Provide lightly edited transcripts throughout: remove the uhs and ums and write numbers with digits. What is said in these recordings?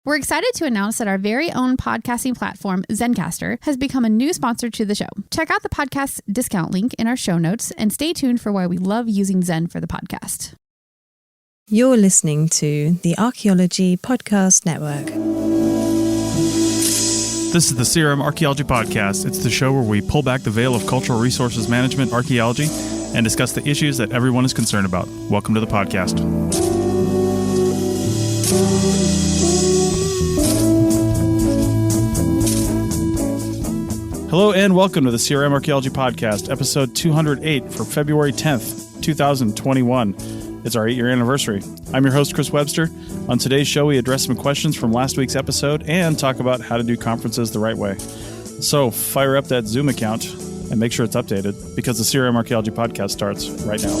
We're excited to announce that our very own podcasting platform, Zencastr, has become a new sponsor to the show. Check out the podcast's discount link in our show notes and stay tuned for why we love using Zen for the podcast. You're listening to the Archaeology Podcast Network. This is the CRM Archaeology Podcast. It's the show where we pull back the veil of cultural resources management, archaeology, and discuss the issues that everyone is concerned about. Welcome to the podcast. Hello and welcome to the CRM Archaeology Podcast, episode 208 for February 10th, 2021. It's our 8-year anniversary. I'm your host, Chris Webster. On today's show, we address some questions from last week's episode and talk about how to do conferences the right way. So fire up that Zoom account and make sure it's updated because the CRM Archaeology Podcast starts right now.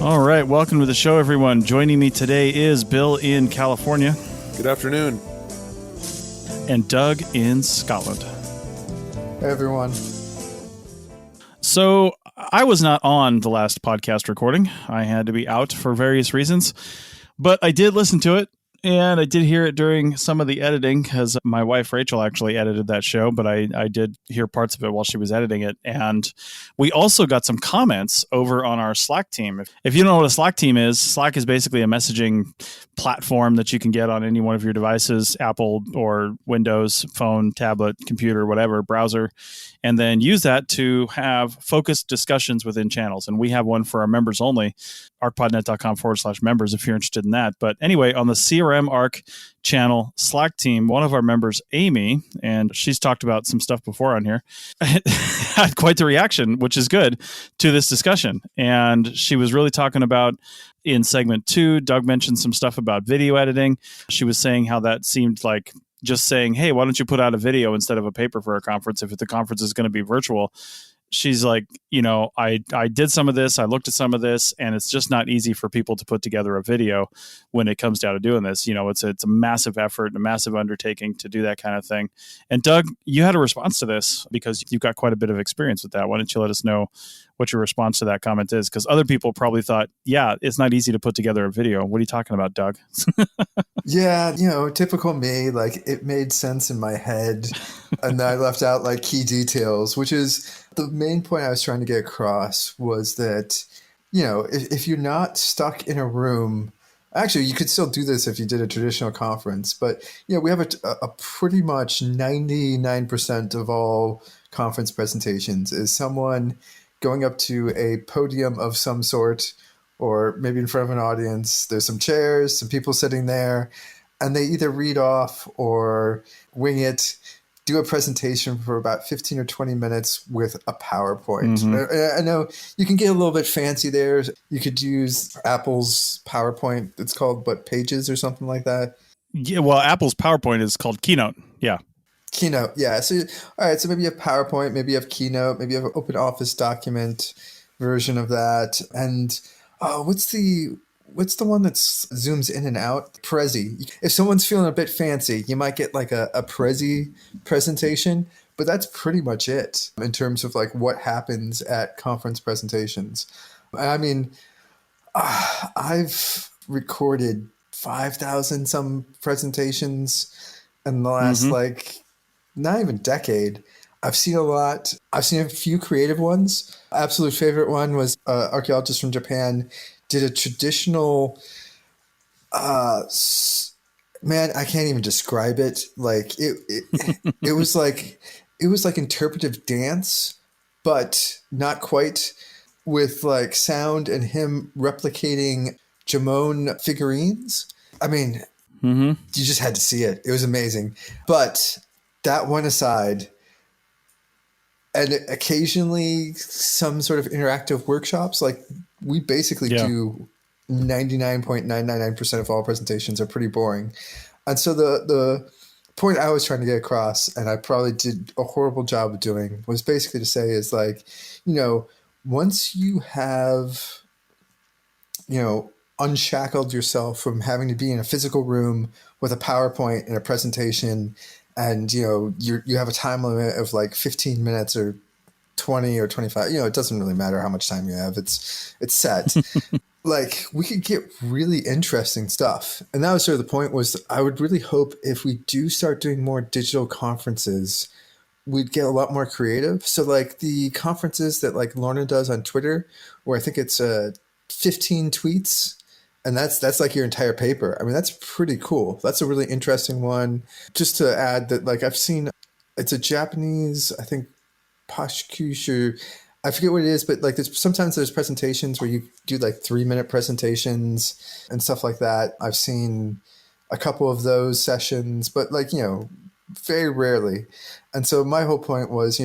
All right, welcome to the show, everyone. Joining me today is Bill in California. Good afternoon. And Doug in Scotland. Hey, everyone. So I was not on the last podcast recording. I had to be out for various reasons, but I did listen to it. And I did hear it during some of the editing because my wife, Rachel, actually edited that show, but I did hear parts of it while she was editing it. And we also got some comments over on our Slack team. If you don't know what a Slack team is, Slack is basically a messaging platform that you can get on any one of your devices, Apple or Windows, phone, tablet, computer, whatever, browser, and then use that to have focused discussions within channels. And we have one for our members only, arcpodnet.com/members if you're interested in that. But anyway, on the CRM Arc channel Slack team, one of our members, Amy, and she's talked about some stuff before on here, had quite the reaction, which is good, to this discussion. And she was really talking about, in segment 2, Doug mentioned some stuff about video editing. She was saying how that seemed like just saying, hey, why don't you put out a video instead of a paper for a conference if the conference is going to be virtual? She's like, I did some of this, I looked at some of this, and it's just not easy for people to put together a video when it comes down to doing this. It's a massive effort and a massive undertaking to do that kind of thing. And Doug, you had a response to this because you've got quite a bit of experience with that. Why don't you let us know what your response to that comment is? Because other people probably thought, yeah, it's not easy to put together a video. What are you talking about, Doug? Yeah, typical me, like it made sense in my head and then I left out like key details, which is the main point I was trying to get across was that, if you're not stuck in a room, actually, you could still do this if you did a traditional conference, but, we have a pretty much 99% of all conference presentations is someone going up to a podium of some sort, or maybe in front of an audience. There's some chairs, some people sitting there, and they either read off or wing it, do a presentation for about 15 or 20 minutes with a PowerPoint. Mm-hmm. I know you can get a little bit fancy there. You could use Apple's PowerPoint. It's called, Pages or something like that? Yeah, well, Apple's PowerPoint is called Keynote. Yeah. Keynote, yeah. So, all right, so maybe you have PowerPoint, maybe you have Keynote, maybe you have an open office document version of that. And what's the one that zooms in and out? Prezi. If someone's feeling a bit fancy, you might get like a Prezi presentation, but that's pretty much it in terms of like what happens at conference presentations. I mean, I've recorded 5,000 some presentations in the last not even decade. I've seen a lot. I've seen a few creative ones. Absolute favorite one was archaeologists from Japan did a traditional, man, I can't even describe it. Like it was like interpretive dance, but not quite, with like sound and him replicating Jamon figurines. I mean, you just had to see it. It was amazing. But that one aside, and occasionally some sort of interactive workshops, like we basically do 99.999% of all presentations are pretty boring. And so the point I was trying to get across, and I probably did a horrible job of doing, was basically to say is like, once you have, unshackled yourself from having to be in a physical room with a PowerPoint and a presentation, and you have a time limit of like 15 minutes or 20 or 25, it doesn't really matter how much time you have. It's set. Like, we could get really interesting stuff. And that was sort of the point, was I would really hope if we do start doing more digital conferences, we'd get a lot more creative. So like the conferences that like Lorna does on Twitter, where I think it's 15 tweets, and that's like your entire paper. I mean, that's pretty cool. That's a really interesting one. Just to add that, like, I've seen, it's a Japanese, I think, Pashkushu, I forget what it is, but like sometimes there's presentations where you do like 3-minute presentations and stuff like that. I've seen a couple of those sessions, but like, very rarely. And so my whole point was,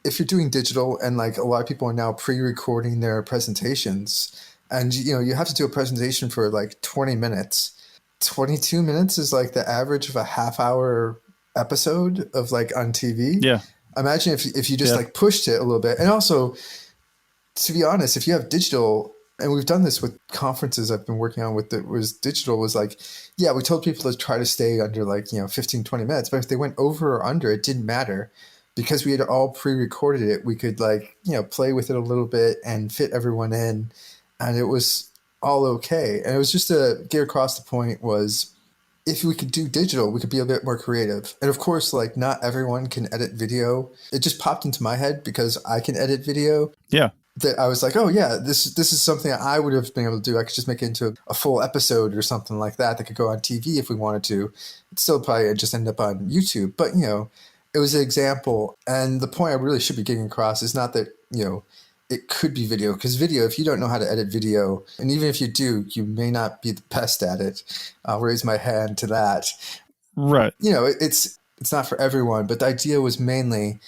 if you're doing digital, and like a lot of people are now pre-recording their presentations, and you have to do a presentation for like 20 minutes. 22 minutes is like the average of a half-hour episode of like on TV. Yeah. Imagine if you just like pushed it a little bit. And also, to be honest, if you have digital, and we've done this with conferences I've been working on with that was digital, was like, yeah, we told people to try to stay under like, 15, 20 minutes. But if they went over or under, it didn't matter, because we had all pre-recorded it. We could like, play with it a little bit and fit everyone in, and it was all okay. And it was just to get across the point was, if we could do digital, we could be a bit more creative. And of course, like, not everyone can edit video. It just popped into my head because I can edit video. Yeah. That I was like, oh yeah, this is something I would have been able to do. I could just make it into a full episode or something like that could go on TV if we wanted to. It'd still probably just end up on YouTube. But, it was an example. And the point I really should be getting across is not that, it could be video, because video, if you don't know how to edit video, and even if you do, you may not be the best at it. I'll raise my hand to that. Right. It's not for everyone, but the idea was mainly,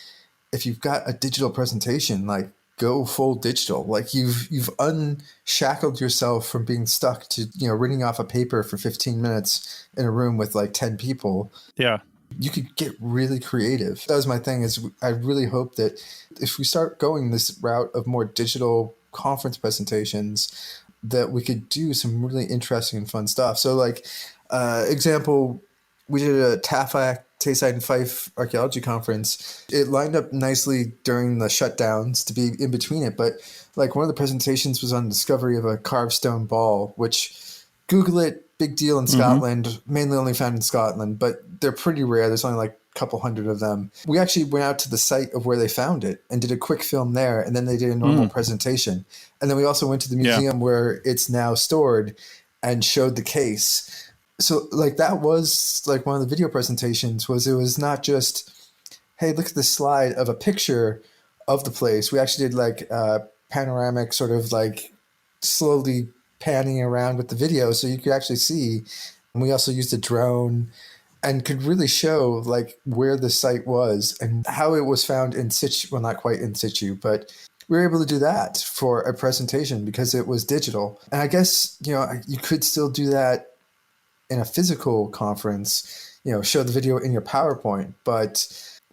if you've got a digital presentation, like, go full digital. Like, you've unshackled yourself from being stuck to, reading off a paper for 15 minutes in a room with like 10 people. Yeah. You could get really creative. That was my thing, is I really hope that if we start going this route of more digital conference presentations, that we could do some really interesting and fun stuff. So like, example, we did a TAFAC, Tayside and Fife Archaeology Conference. It lined up nicely during the shutdowns to be in between it. But like, one of the presentations was on the discovery of a carved stone ball, which, Google it, big deal in Scotland, mainly only found in Scotland, but they're pretty rare. There's only like a couple hundred of them. We actually went out to the site of where they found it and did a quick film there, and then they did a normal presentation. And then we also went to the museum where it's now stored and showed the case. So like, that was like one of the video presentations. It was not just, hey, look at the slide of a picture of the place. We actually did like panoramic, sort of like slowly panning around with the video, so you could actually see. And we also used a drone and could really show like where the site was and how it was found in situ. Well, not quite in situ, but we were able to do that for a presentation because it was digital. And I guess, you could still do that in a physical conference, show the video in your PowerPoint, but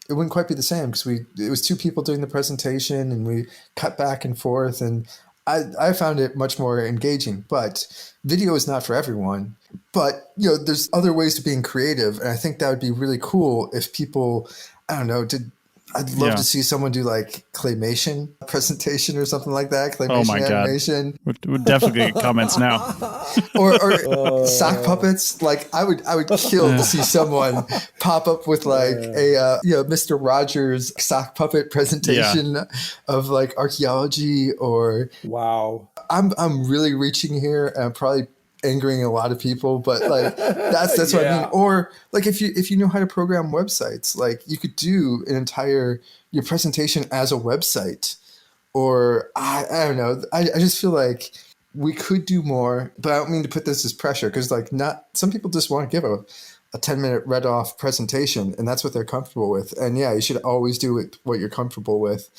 it wouldn't quite be the same, because it was 2 people doing the presentation and we cut back and forth, and I found it much more engaging. But video is not for everyone. But, there's other ways to being creative. And I think that would be really cool if people, I don't know, I'd love to see someone do like claymation presentation or something like that. Claymation animation. God. Would definitely get comments now. or sock puppets. Like, I would kill to see someone pop up with like a Mr. Rogers sock puppet presentation of like archaeology, or wow. I'm really reaching here, and I'm probably angering a lot of people, but like, that's what I mean. Or like, if you know how to program websites, like, you could do your presentation as a website. Or I don't know. I just feel like we could do more, but I don't mean to put this as pressure, because like, not some people just want to give a 10-minute read off presentation, and that's what they're comfortable with. And yeah, you should always do what you're comfortable with.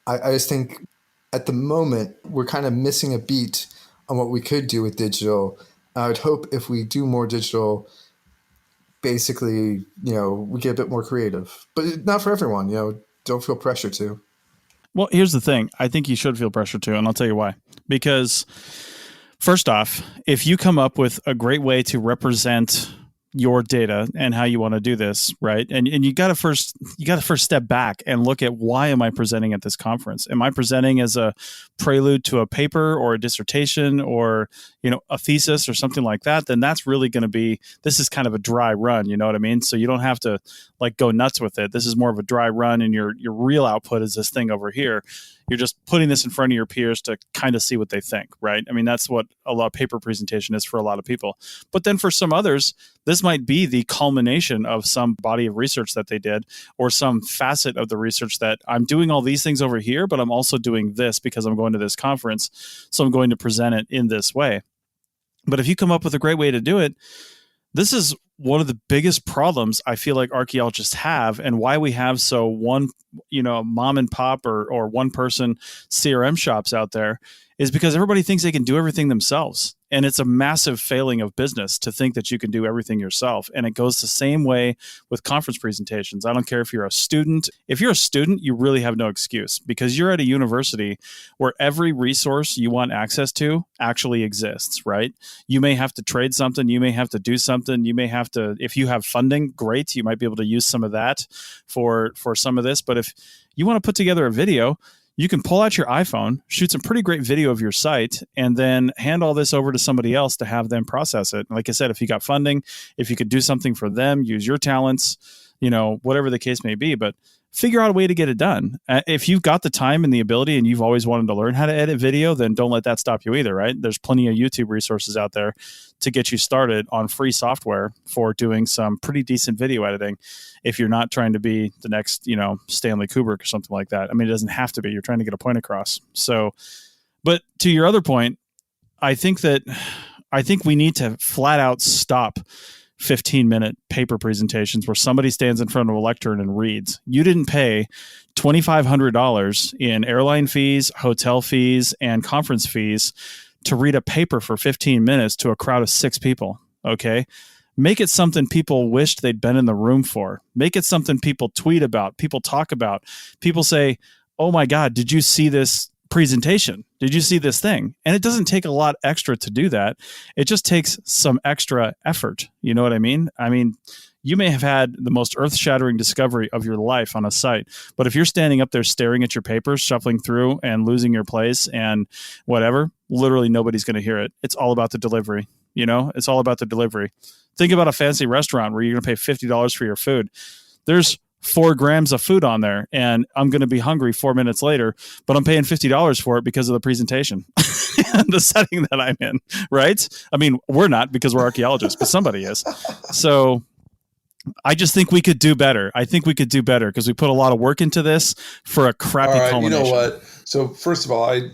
I just think at the moment we're kind of missing a beat on what we could do with digital. I would hope if we do more digital, basically, we get a bit more creative, but not for everyone. Don't feel pressure to. Well, here's the thing. I think you should feel pressure to, and I'll tell you why. Because first off, if you come up with a great way to represent your data and how you want to do this, right? And you got to first step back and look at, why am I presenting at this conference? Am I presenting as a prelude to a paper or a dissertation or, a thesis or something like that? Then that's really going to be, this is kind of a dry run, you know what I mean? So you don't have to like go nuts with it. This is more of a dry run, and your real output is this thing over here. You're just putting this in front of your peers to kind of see what they think, right? I mean, that's what a lot of paper presentation is for a lot of people. But then for some others, this might be the culmination of some body of research that they did, or some facet of the research that I'm doing all these things over here, but I'm also doing this because I'm going to this conference. So I'm going to present it in this way. But if you come up with a great way to do it, this is one of the biggest problems I feel like archaeologists have, and why we have mom and pop or one person CRM shops out there, is because everybody thinks they can do everything themselves. And it's a massive failing of business to think that you can do everything yourself. And it goes the same way with conference presentations. I don't care if you're a student. If you're a student, you really have no excuse, because you're at a university where every resource you want access to actually exists, right? You may have to trade something. You may have to do something. You may have to, if you have funding, great. You might be able to use some of that for some of this. But if you want to put together a video, you can pull out your iPhone, shoot some pretty great video of your site, and then hand all this over to somebody else to have them process it. Like I said, if you got funding, if you could do something for them, use your talents, whatever the case may be, but figure out a way to get it done. If you've got the time and the ability and you've always wanted to learn how to edit video, then don't let that stop you either, right? There's plenty of YouTube resources out there to get you started on free software for doing some pretty decent video editing. If you're not trying to be the next, Stanley Kubrick or something like that. I mean, it doesn't have to be. You're trying to get a point across. So, but to your other point, I think we need to flat out stop 15-minute paper presentations where somebody stands in front of a lectern and reads. You didn't pay $2,500 in airline fees, hotel fees, and conference fees to read a paper for 15 minutes to a crowd of 6 people. Okay. Make it something people wished they'd been in the room for. Make it something people tweet about, people talk about. People say, oh my God, did you see this presentation? Did you see this thing? And it doesn't take a lot extra to do that. It just takes some extra effort. You know what I mean? I mean, you may have had the most earth-shattering discovery of your life on a site, but if you're standing up there staring at your papers, shuffling through and losing your place and whatever, literally nobody's going to hear it. It's all about the delivery. It's all about the delivery. Think about a fancy restaurant where you're going to pay $50 for your food. There's 4 grams of food on there, and I'm going to be hungry 4 minutes later, but I'm paying $50 for it because of the presentation and the setting that I'm in, right? I mean, we're not, because we're archaeologists, but somebody is. So I just think we could do better. I think we could do better because we put a lot of work into this for a crappy culmination. You know what? So first of all, I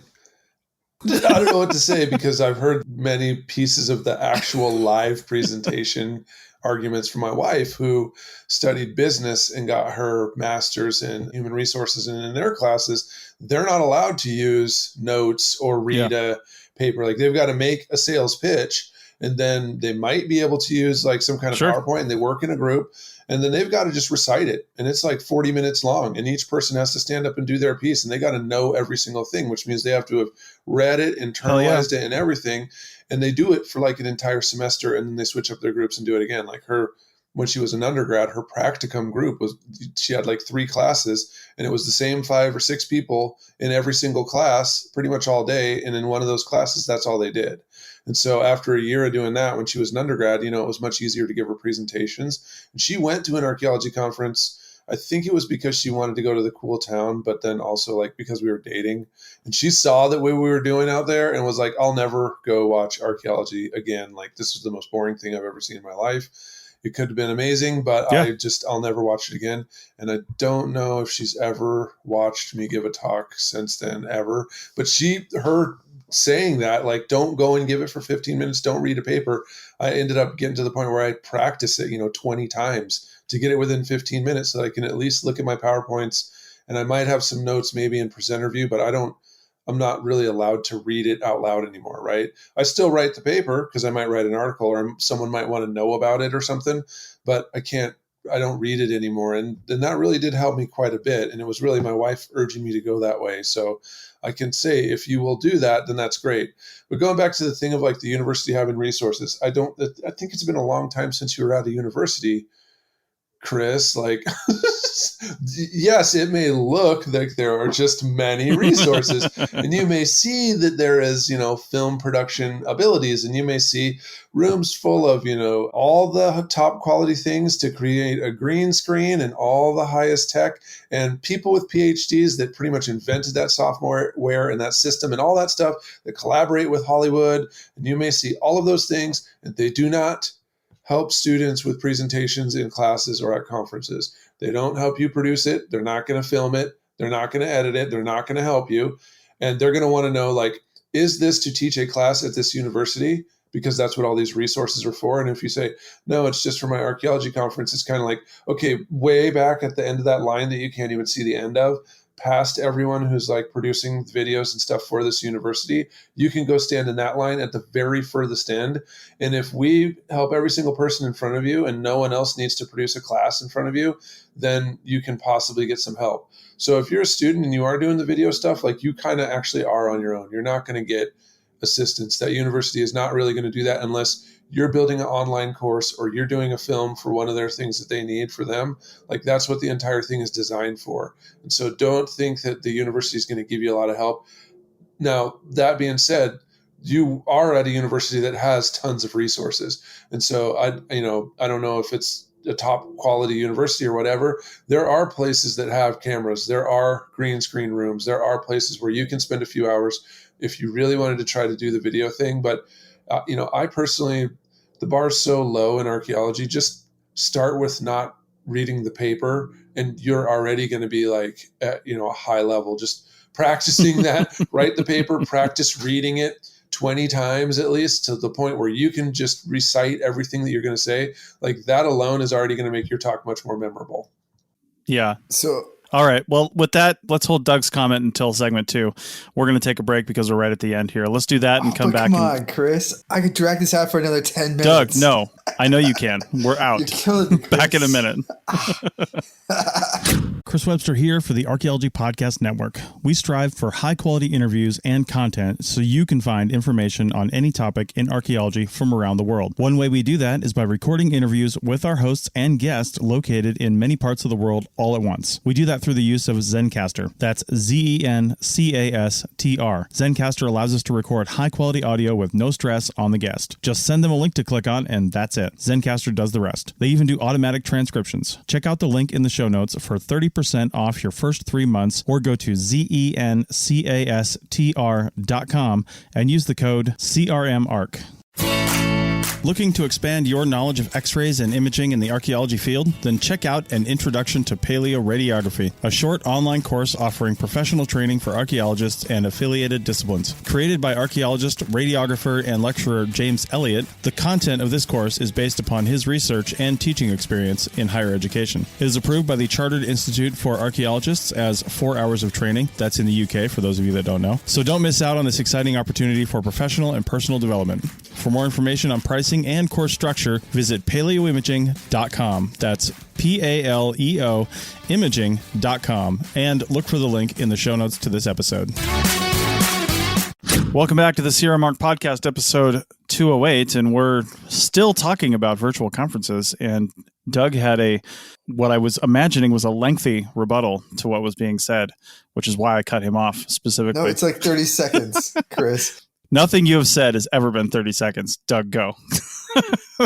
don't know what to say, because I've heard many pieces of the actual live presentation arguments from my wife, who studied business and got her master's in human resources. And in their classes, they're not allowed to use notes or read a paper. Like, they've got to make a sales pitch, and then they might be able to use like some kind of PowerPoint, and they work in a group, and then they've got to just recite it. And it's like 40 minutes long, and each person has to stand up and do their piece, and they got to know every single thing, which means they have to have read it, internalized it, and everything. And they do it for like an entire semester, and then they switch up their groups and do it again. Like when she was an undergrad, her practicum group she had like 3 classes, and it was the same 5 or 6 people in every single class pretty much all day. And in one of those classes, that's all they did. And so after a year of doing that, when she was an undergrad, it was much easier to give her presentations. And she went to an archaeology conference. I think it was because she wanted to go to the cool town, but then also like because we were dating. And she saw that what we were doing out there and was like, I'll never go watch archaeology again. Like, this is the most boring thing I've ever seen in my life. It could have been amazing, but I'll never watch it again. And I don't know if she's ever watched me give a talk since then, ever. But her saying that, like, don't go and give it for 15 minutes, don't read a paper. I ended up getting to the point where I practice it, 20 times to get it within 15 minutes so I can at least look at my PowerPoints, and I might have some notes maybe in presenter view, but I'm not really allowed to read it out loud anymore, right? I still write the paper because I might write an article or someone might want to know about it or something, but I can't don't read it anymore. And that really did help me quite a bit. And it was really my wife urging me to go that way. So I can say, if you will do that, then that's great. But going back to the thing of like the university having resources, I think it's been a long time since you were at a university, Chris. Like, yes, it may look like there are just many resources, and you may see that there is, film production abilities, and you may see rooms full of, all the top quality things to create a green screen and all the highest tech, and people with PhDs that pretty much invented that software and that system and all that stuff that collaborate with Hollywood. And you may see all of those things, and they do not help students with presentations in classes or at conferences. They don't help you produce it. They're not going to film it. They're not going to edit it. They're not going to help you. And they're going to want to know, like, is this to teach a class at this university? Because that's what all these resources are for. And if you say, no, it's just for my archaeology conference, it's kind of like, okay, way back at the end of that line that you can't even see the end of, past everyone who's like producing videos and stuff for this university, you can go stand in that line at the very furthest end. And if we help every single person in front of you and no one else needs to produce a class in front of you, then you can possibly get some help. So if you're a student and you are doing the video stuff, like, you kind of actually are on your own. You're not going to get assistance. That university is not really going to do that unless you're building an online course or you're doing a film for one of their things that they need for them. Like, that's what the entire thing is designed for. And so don't think that the university is going to give you a lot of help. Now, that being said, you are at a university that has tons of resources. And so I don't know if it's a top quality university or whatever. There are places that have cameras. There are green screen rooms. There are places where you can spend a few hours if you really wanted to try to do the video thing. But I personally, the bar is so low in archaeology. Just start with not reading the paper, and you're already going to be like at a high level. Just practicing that, write the paper, practice reading it 20 times at least, to the point where you can just recite everything that you're going to say. Like, that alone is already going to make your talk much more memorable. Yeah. So, all right. Well, with that, let's hold Doug's comment until segment 2. We're going to take a break because we're right at the end here. Let's do that and come back. Come on, Chris. I could drag this out for another 10 minutes. Doug, no. I know you can. We're out. You're killing me, Chris. Back in a minute. Chris Webster here for the Archaeology Podcast Network. We strive for high-quality interviews and content so you can find information on any topic in archaeology from around the world. One way we do that is by recording interviews with our hosts and guests located in many parts of the world all at once. We do that through the use of Zencastr. That's Zencastr. Zencastr allows us to record high-quality audio with no stress on the guest. Just send them a link to click on, and that's it. Zencastr does the rest. They even do automatic transcriptions. Check out the link in the show notes for 30% off your first 3 months, or go to zencastr.com and use the code CRMARC. Looking to expand your knowledge of X-rays and imaging in the archaeology field? Then check out An Introduction to Paleoradiography, a short online course offering professional training for archaeologists and affiliated disciplines. Created by archaeologist, radiographer, and lecturer James Elliott, the content of this course is based upon his research and teaching experience in higher education. It is approved by the Chartered Institute for Archaeologists as 4 hours of training. That's in the UK, for those of you that don't know. So don't miss out on this exciting opportunity for professional and personal development. For more information on pricing and course structure, visit paleoimaging.com. That's PALEO imaging.com, and look for the link in the show notes to this episode. Welcome back to the Sierra Mark Podcast, episode 208, and we're still talking about virtual conferences. And Doug had what I was imagining was a lengthy rebuttal to what was being said, which is why I cut him off specifically. No, it's like 30 seconds, Chris. Nothing you have said has ever been 30 seconds. Doug, go.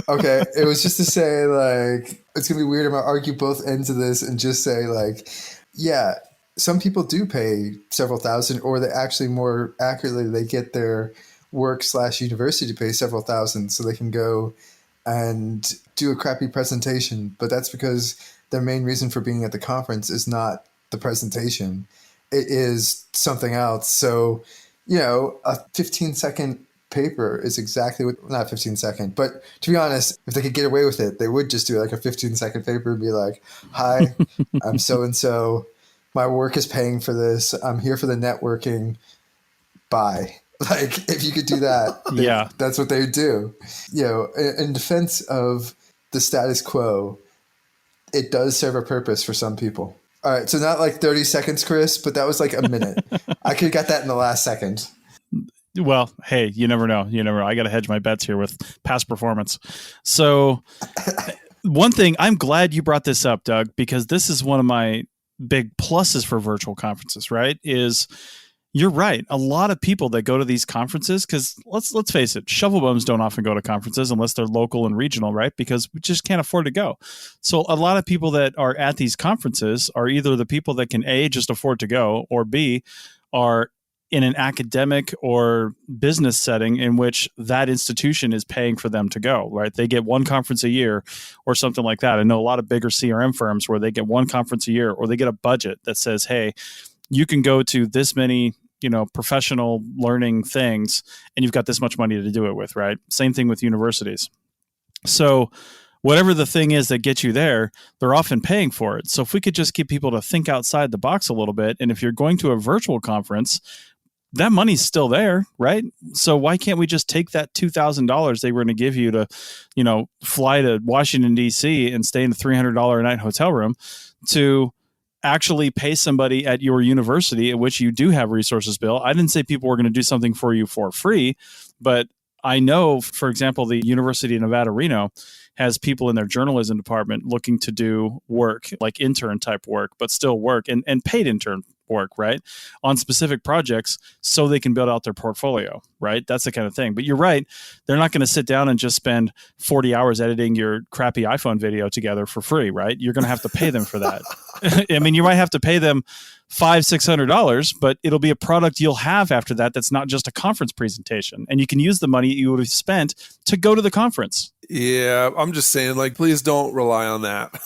Okay, it was just to say, like, it's going to be weird. I'm going to argue both ends of this and just say, like, yeah, some people do pay several thousand, or they actually, more accurately, they get their work/university to pay several thousand so they can go and do a crappy presentation. But that's because their main reason for being at the conference is not the presentation. It is something else. So, a 15-second paper is exactly what, not 15-second, but to be honest, if they could get away with it, they would just do like a 15-second paper and be like, hi, I'm so-and-so. My work is paying for this. I'm here for the networking. Bye. Like, if you could do that, yeah, that's what they would do. In defense of the status quo, it does serve a purpose for some people. All right, so not like 30 seconds, Chris, but that was like a minute. I could have got that in the last second. Well, hey, you never know. I got to hedge my bets here with past performance. So one thing, I'm glad you brought this up, Doug, because this is one of my big pluses for virtual conferences, right? Is you're right. A lot of people that go to these conferences, because let's face it, shovel bums don't often go to conferences unless they're local and regional, right? Because we just can't afford to go. So a lot of people that are at these conferences are either the people that can A, just afford to go, or B, are in an academic or business setting in which that institution is paying for them to go, right? They get one conference a year or something like that. I know a lot of bigger CRM firms where they get one conference a year, or they get a budget that says, hey, you can go to this many, professional learning things, and you've got this much money to do it with, right? Same thing with universities. So whatever the thing is that gets you there, they're often paying for it. So if we could just get people to think outside the box a little bit, and if you're going to a virtual conference, that money's still there, right? So why can't we just take that $2,000 they were going to give you to, fly to Washington, D.C. and stay in a $300 a night hotel room to actually pay somebody at your university at which you do have resources built? I didn't say people were going to do something for you for free, but I know, for example, the University of Nevada, Reno has people in their journalism department looking to do work, like intern type work, but still work and paid intern work, right, on specific projects so they can build out their portfolio, right? That's the kind of thing. But you're right. They're not going to sit down and just spend 40 hours editing your crappy iPhone video together for free, right? You're going to have to pay them for that. I mean, you might have to pay them $500-$600, but it'll be a product you'll have after that that's not just a conference presentation. And you can use the money you would have spent to go to the conference. Yeah, I'm just saying, please don't rely on that.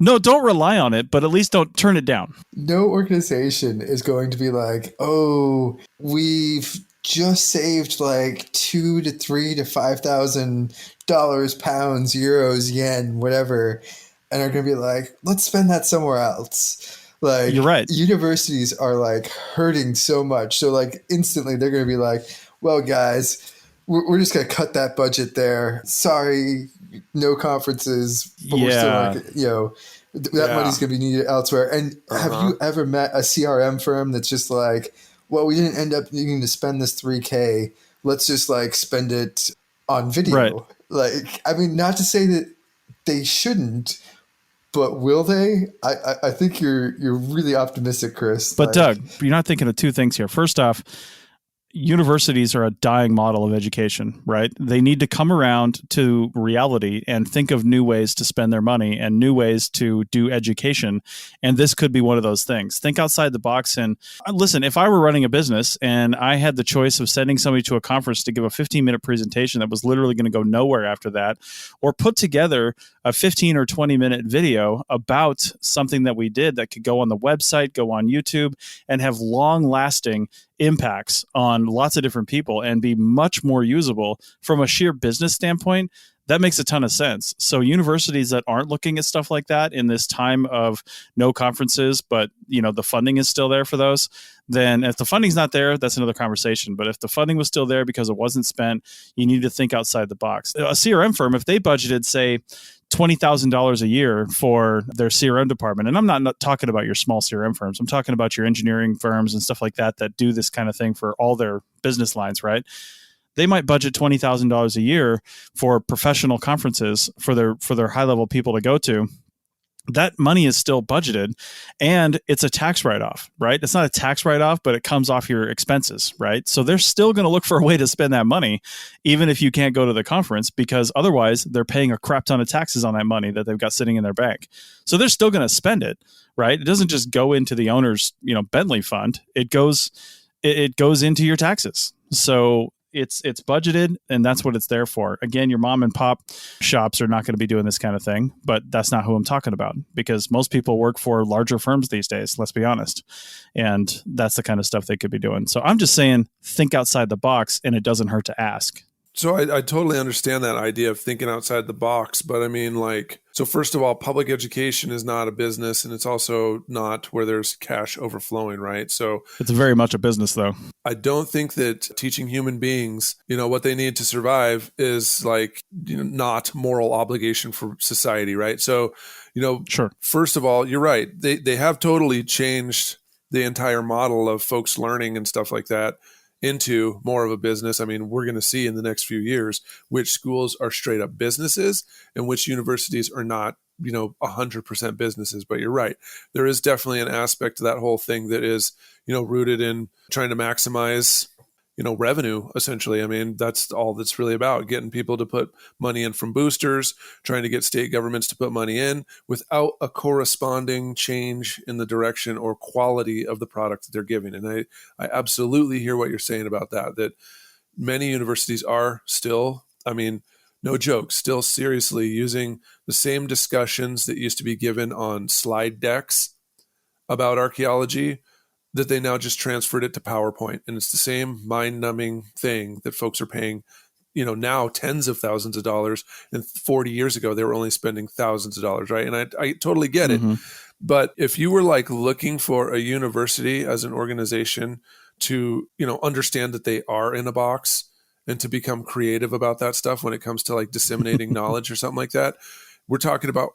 No, don't rely on it, but at least don't turn it down. No organization is going to be like, oh, we've just saved like $2,000 to $3,000 to $5,000, pounds, euros, yen, whatever, and are going to be like, let's spend that somewhere else. Like, you're right. Universities are like hurting so much, so like instantly they're going to be like, well, guys, we're just going to cut that budget there. Sorry, no conferences, but we're still like, that money's going to be needed elsewhere. And have you ever met a CRM firm that's just like, well, we didn't end up needing to spend this $3,000. Let's just like spend it on video. Right. Like, I mean, not to say that they shouldn't, but will they? I think you're really optimistic, Chris. But Doug, you're not thinking of two things here. First off, universities are a dying model of education, right? They need to come around to reality and think of new ways to spend their money and new ways to do education. And this could be one of those things. Think outside the box. And listen, if I were running a business and I had the choice of sending somebody to a conference to give a 15-minute presentation that was literally going to go nowhere after that, or put together a 15 or 20-minute video about something that we did that could go on the website, go on YouTube, and have long-lasting impacts on lots of different people and be much more usable from a sheer business standpoint, that makes a ton of sense. So universities that aren't looking at stuff like that in this time of no conferences, but the funding is still there for those, then if the funding's not there, that's another conversation. But if the funding was still there because it wasn't spent, you need to think outside the box. A CRM firm, if they budgeted, say, $20,000 a year for their CRM department. And I'm not talking about your small CRM firms. I'm talking about your engineering firms and stuff like that do this kind of thing for all their business lines, right? They might budget $20,000 a year for professional conferences for their high-level people to go to. That money is still budgeted, and it's a tax write-off, right? It's not a tax write-off, but it comes off your expenses, right? So they're still going to look for a way to spend that money, even if you can't go to the conference, because otherwise they're paying a crap ton of taxes on that money that they've got sitting in their bank. So they're still going to spend it, right? It doesn't just go into the owner's, Bentley fund. It goes into your taxes. So it's budgeted, and that's what it's there for. Again, your mom and pop shops are not going to be doing this kind of thing, but that's not who I'm talking about, because most people work for larger firms these days, let's be honest. And that's the kind of stuff they could be doing. So I'm just saying, think outside the box, and it doesn't hurt to ask. So I totally understand that idea of thinking outside the box, but I mean, like, so first of all, public education is not a business, and it's also not where there's cash overflowing, right? So It's very much a business, though. I don't think that teaching human beings, what they need to survive is like, not moral obligation for society, right? So, Sure. first of all, you're right. They have totally changed the entire model of folks learning and stuff like that into more of a business. I mean, we're going to see in the next few years which schools are straight up businesses and which universities are not, 100% businesses. But you're right. There is definitely an aspect to that whole thing that is, rooted in trying to maximize, revenue, essentially. I mean, that's all that's really about, getting people to put money in from boosters, trying to get state governments to put money in without a corresponding change in the direction or quality of the product that they're giving. And I absolutely hear what you're saying about that many universities are still, I mean, no joke, still seriously using the same discussions that used to be given on slide decks about archaeology, that they now just transferred it to PowerPoint. And it's the same mind-numbing thing that folks are paying, now tens of thousands of dollars. And 40 years ago, they were only spending thousands of dollars, right? And I totally get it. But if you were like looking for a university as an organization to, understand that they are in a box and to become creative about that stuff when it comes to like disseminating knowledge or something like that, we're talking about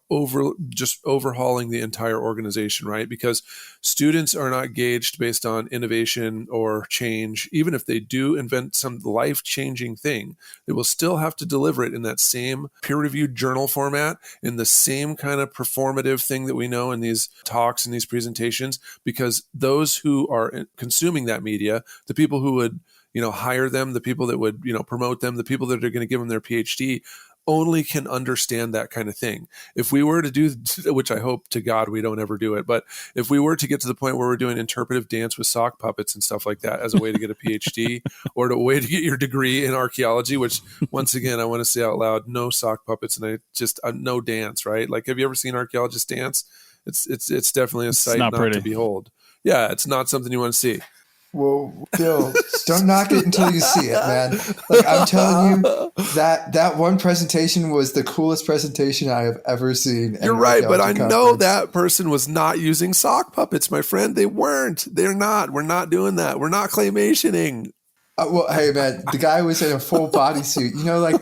just overhauling the entire organization, right? Because students are not gauged based on innovation or change. Even if they do invent some life-changing thing, they will still have to deliver it in that same peer-reviewed journal format, in the same kind of performative thing that we know in these talks and these presentations, because those who are consuming that media, the people who would hire them, the people that would promote them, the people that are going to give them their PhD, only can understand that kind of thing. If we were to do, which I hope to God we don't ever do it, but if we were to get to the point where we're doing interpretive dance with sock puppets and stuff like that as a way to get a PhD or a way to get your degree in archaeology, which once again, I want to say out loud, no sock puppets and no dance, right? Like, have you ever seen archaeologists dance? It's definitely a sight not to behold. Yeah, it's not something you want to see. Well, Bill, don't knock it until you see it, man. Like, I'm telling you, that one presentation was the coolest presentation I have ever seen. You're right, but I know that person was not using sock puppets, my friend. They weren't. They're not. We're not doing that. We're not claymationing. Well, hey, man, the guy was in a full bodysuit. Like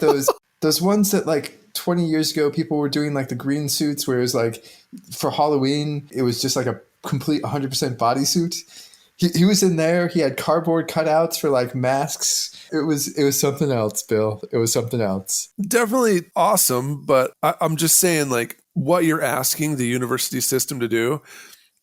those ones that like 20 years ago people were doing, like the green suits, where it was like for Halloween, it was just like a complete 100% bodysuit. He was in there. He had cardboard cutouts for like masks. It was something else, Bill. It was something else. Definitely awesome. But I'm just saying, like, what you're asking the university system to do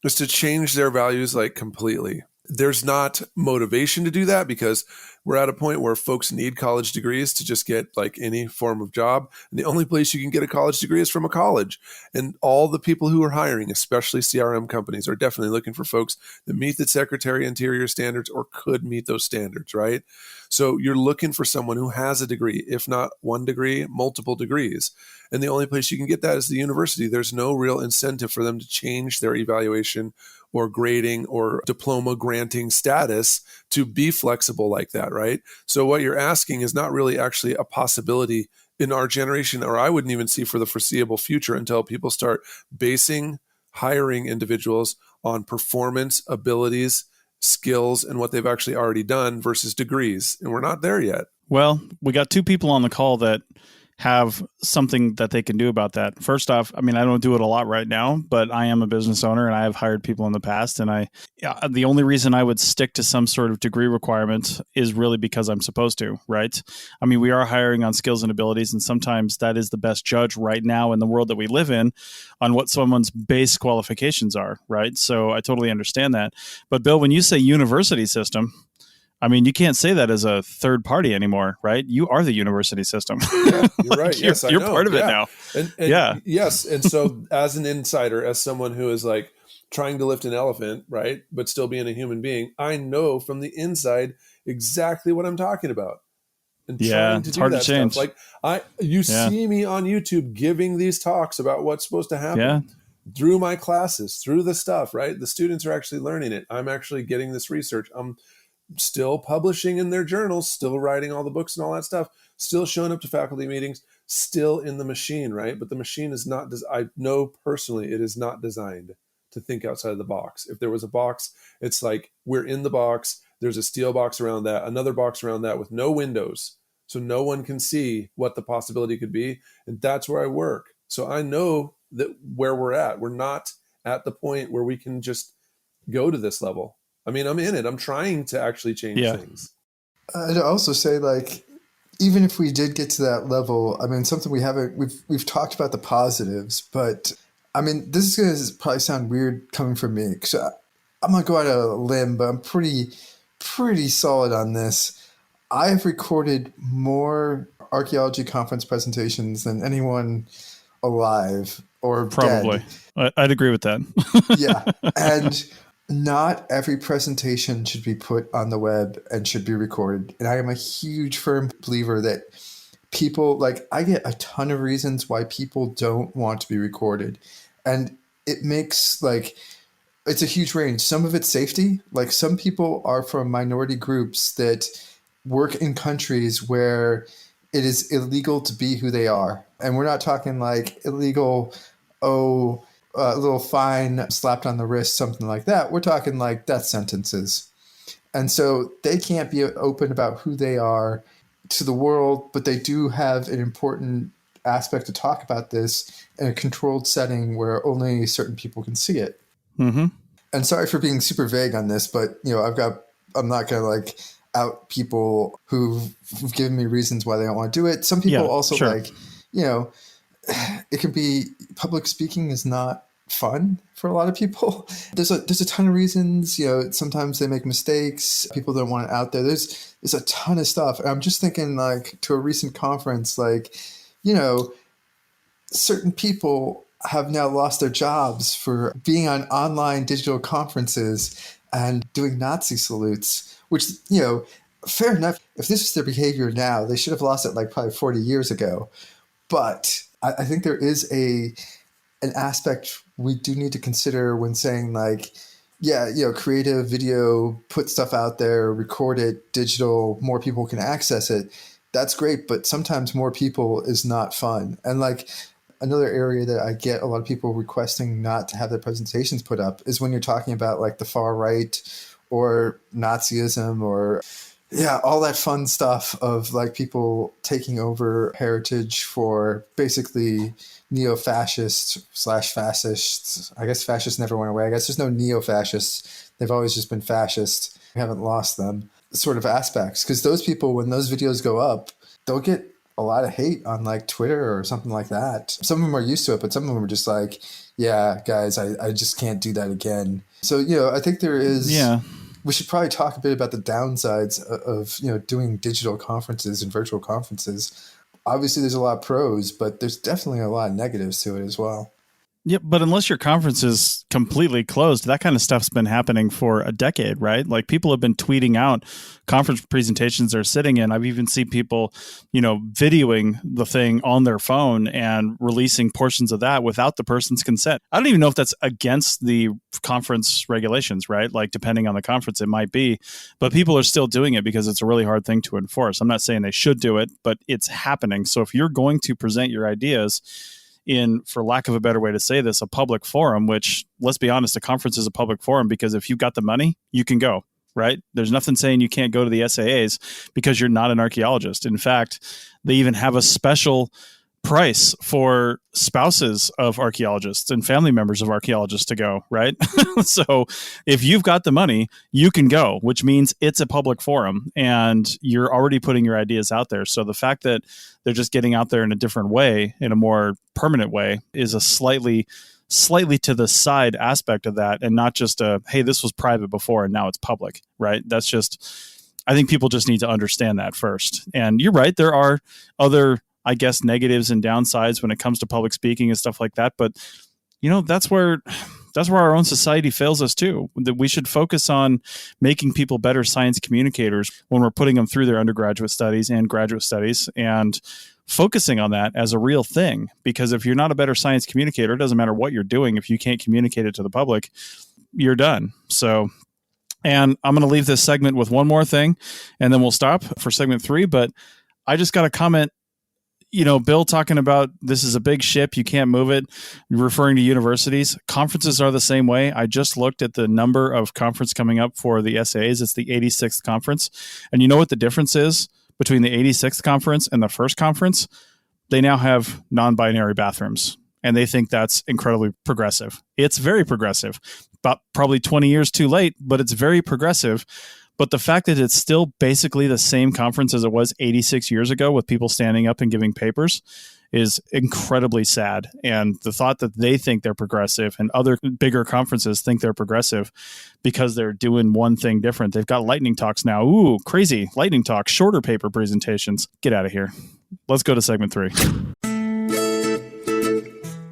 is to change their values like completely. There's not motivation to do that because we're at a point where folks need college degrees to just get like any form of job. And the only place you can get a college degree is from a college. And all the people who are hiring, especially CRM companies, are definitely looking for folks that meet the Secretary of Interior standards or could meet those standards, right? So you're looking for someone who has a degree, if not one degree, multiple degrees. And the only place you can get that is the university. There's no real incentive for them to change their evaluation or grading or diploma granting status to be flexible like that, right? So what you're asking is not really actually a possibility in our generation, or I wouldn't even see for the foreseeable future until people start basing hiring individuals on performance, abilities, skills, and what they've actually already done versus degrees. And we're not there yet. Well, we got two people on the call that have something that they can do about that. First off, I mean, I don't do it a lot right now, but I am a business owner and I have hired people in the past. And the only reason I would stick to some sort of degree requirement is really because I'm supposed to, right? I mean, we are hiring on skills and abilities, and sometimes that is the best judge right now in the world that we live in on what someone's base qualifications are, right? So I totally understand that. But Bill, when you say university system, I mean, you can't say that as a third party anymore, right? You are the university system. Yeah, you're right. Yes, you're part of it now. And yeah. Yes. And so as an insider, as someone who is like trying to lift an elephant, right, but still being a human being, I know from the inside exactly what I'm talking about. And trying to it's do hard that to change. stuff. Like you see me on YouTube giving these talks about what's supposed to happen through my classes, through the stuff, right? The students are actually learning it. I'm actually getting this research. still publishing in their journals, still writing all the books and all that stuff, still showing up to faculty meetings, still in the machine, right? But the machine is not, I know personally, it is not designed to think outside of the box. If there was a box, it's like we're in the box, there's a steel box around that, another box around that with no windows. So no one can see what the possibility could be. And that's where I work. So I know that where we're at, we're not at the point where we can just go to this level. I mean, I'm in it. I'm trying to actually change things. I'd also say, like, even if we did get to that level, I mean, something we've talked about the positives, but I mean, this is going to probably sound weird coming from me, because I'm going to go out on a limb, but I'm pretty solid on this. I've recorded more archaeology conference presentations than anyone alive or Probably. dead. I'd agree with that. Yeah. And not every presentation should be put on the web and should be recorded. And I am a huge firm believer that people, like, I get a ton of reasons why people don't want to be recorded. And it makes, like, it's a huge range. Some of it's safety. Like, some people are from minority groups that work in countries where it is illegal to be who they are. And we're not talking like illegal, a little fine slapped on the wrist, something like that. We're talking like death sentences. And so they can't be open about who they are to the world, but they do have an important aspect to talk about this in a controlled setting where only certain people can see it. Mm-hmm. And sorry for being super vague on this, but I'm not going to like out people who've given me reasons why they don't want to do it. Some people like, it can be, public speaking is not fun for a lot of people. There's a ton of reasons, sometimes they make mistakes. People don't want it out there. There's a ton of stuff. And I'm just thinking, like, to a recent conference, like, certain people have now lost their jobs for being on online digital conferences and doing Nazi salutes, which, fair enough. If this is their behavior now, they should have lost it like probably 40 years ago. But I think there is an aspect we do need to consider when saying, like, creative video, put stuff out there, record it, digital, more people can access it. That's great, but sometimes more people is not fun. And like, another area that I get a lot of people requesting not to have their presentations put up is when you're talking about like the far right or Nazism or all that fun stuff of like people taking over heritage for basically neo-fascists / fascists. I guess fascists never went away. I guess there's no neo-fascists. They've always just been fascist. We haven't lost them sort of aspects. Because those people, when those videos go up, they'll get a lot of hate on like Twitter or something like that. Some of them are used to it, but some of them are just like, yeah, guys, I just can't do that again. So, I think there is... Yeah. We should probably talk a bit about the downsides of doing digital conferences and virtual conferences. Obviously, there's a lot of pros, but there's definitely a lot of negatives to it as well. Yep, but unless your conference is completely closed, that kind of stuff's been happening for a decade, right? Like, people have been tweeting out conference presentations they're sitting in. I've even seen people, videoing the thing on their phone and releasing portions of that without the person's consent. I don't even know if that's against the conference regulations, right? Like, depending on the conference, it might be, but people are still doing it because it's a really hard thing to enforce. I'm not saying they should do it, but it's happening. So if you're going to present your ideas in, for lack of a better way to say this, a public forum, which, let's be honest, a conference is a public forum because if you've got the money, you can go, right? There's nothing saying you can't go to the SAAs because you're not an archaeologist. In fact, they even have a special price for spouses of archaeologists and family members of archaeologists to go, right? So if you've got the money, you can go, which means it's a public forum and you're already putting your ideas out there. So the fact that they're just getting out there in a different way, in a more permanent way, is a slightly to the side aspect of that, and not just a, hey, this was private before and now it's public, right? That's just, I think people just need to understand that first. And you're right, there are other, I guess, negatives and downsides when it comes to public speaking and stuff like that. But, that's where our own society fails us too. That we should focus on making people better science communicators when we're putting them through their undergraduate studies and graduate studies, and focusing on that as a real thing. Because if you're not a better science communicator, it doesn't matter what you're doing. If you can't communicate it to the public, you're done. So And I'm going to leave this segment with one more thing, and then we'll stop for segment 3. But I just got a comment, Bill talking about this is a big ship, you can't move it, referring to universities. Conferences are the same way. I just looked at the number of conference coming up for the SAAs. It's the 86th conference. And you know what the difference is between the 86th conference and the first conference? They now have non-binary bathrooms, and they think that's incredibly progressive. It's very progressive. About probably 20 years too late, but it's very progressive. But the fact that it's still basically the same conference as it was 86 years ago with people standing up and giving papers is incredibly sad. And the thought that they think they're progressive and other bigger conferences think they're progressive because they're doing one thing different. They've got lightning talks now. Ooh, crazy lightning talks, shorter paper presentations. Get out of here. Let's go to segment 3.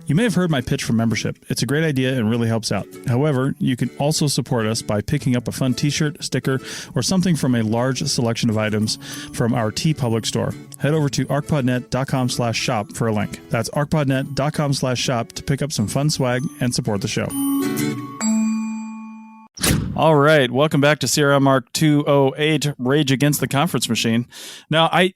You may have heard my pitch for membership. It's a great idea and really helps out. However, you can also support us by picking up a fun t-shirt, sticker, or something from a large selection of items from our TeePublic store. Head over to arcpodnet.com/shop for a link. That's arcpodnet.com/shop to pick up some fun swag and support the show. All right, welcome back to CRM Mark 208, Rage Against the Conference Machine. Now, I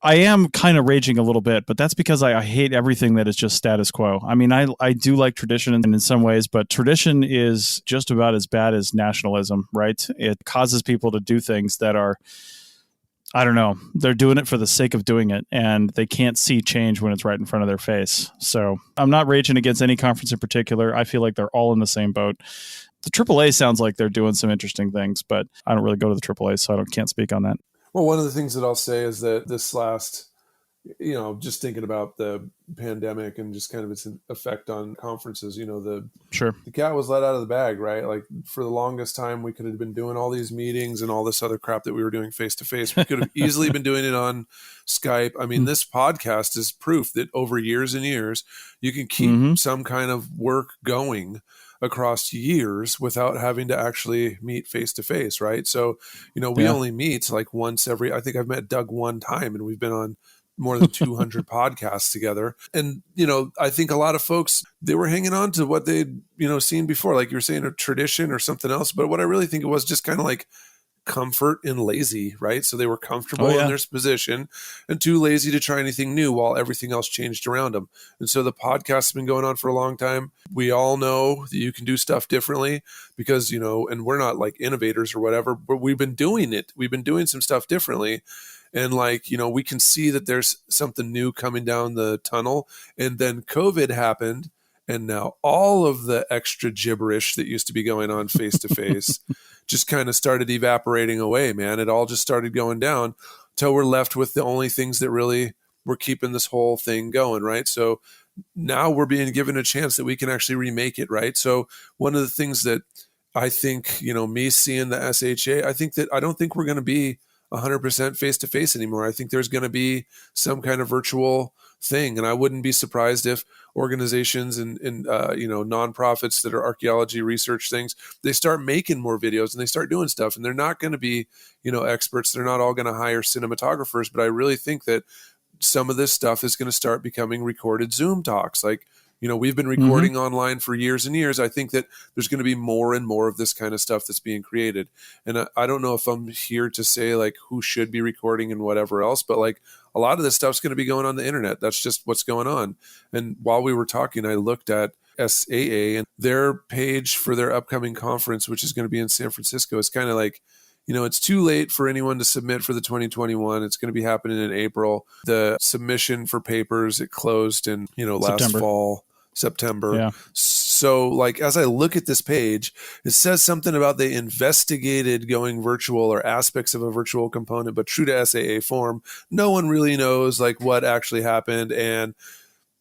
am kind of raging a little bit, but that's because I hate everything that is just status quo. I mean, I do like tradition in some ways, but tradition is just about as bad as nationalism, right? It causes people to do things that are, I don't know, they're doing it for the sake of doing it, and they can't see change when it's right in front of their face. So I'm not raging against any conference in particular. I feel like they're all in the same boat. The AAA sounds like they're doing some interesting things, but I don't really go to the AAA, so can't speak on that. Well, one of the things that I'll say is that this last, just thinking about the pandemic and just kind of its effect on conferences, the cat was let out of the bag, right? Like for the longest time, we could have been doing all these meetings and all this other crap that we were doing face to face. We could have easily been doing it on Skype. I mean, this podcast is proof that over years and years, you can keep some kind of work going across years without having to actually meet face to face, right? So, we only meet like once I think I've met Doug one time, and we've been on more than 200 podcasts together. And, I think a lot of folks, they were hanging on to what they'd, seen before, like you were saying, a tradition or something else. But what I really think it was just kind of like comfort and lazy, right? So they were comfortable in their position and too lazy to try anything new while everything else changed around them. And so the podcast has been going on for a long time. We all know that you can do stuff differently because, and we're not like innovators or whatever, but we've been doing it. We've been doing some stuff differently. And we can see that there's something new coming down the tunnel. And then COVID happened. And now all of the extra gibberish that used to be going on face to face just kind of started evaporating away, man. It all just started going down till we're left with the only things that really were keeping this whole thing going, right? So now we're being given a chance that we can actually remake it, right? So one of the things that I think, me seeing the SHA, I don't think we're going to be 100% face-to-face anymore. I think there's going to be some kind of virtual thing. And I wouldn't be surprised if organizations and nonprofits that are archaeology research things, they start making more videos and they start doing stuff. And they're not going to be, experts. They're not all going to hire cinematographers. But I really think that some of this stuff is going to start becoming recorded Zoom talks. Like, we've been recording online for years and years. I think that there's going to be more and more of this kind of stuff that's being created. And I don't know if I'm here to say like who should be recording and whatever else, but like a lot of this stuff's going to be going on the internet. That's just what's going on. And while we were talking, I looked at SAA and their page for their upcoming conference, which is going to be in San Francisco. It's kind of like, it's too late for anyone to submit for the 2021. It's going to be happening in April. The submission for papers, it closed in, September. Yeah. So like, as I look at this page, it says something about they investigated going virtual or aspects of a virtual component, but true to SAA form, no one really knows like what actually happened. And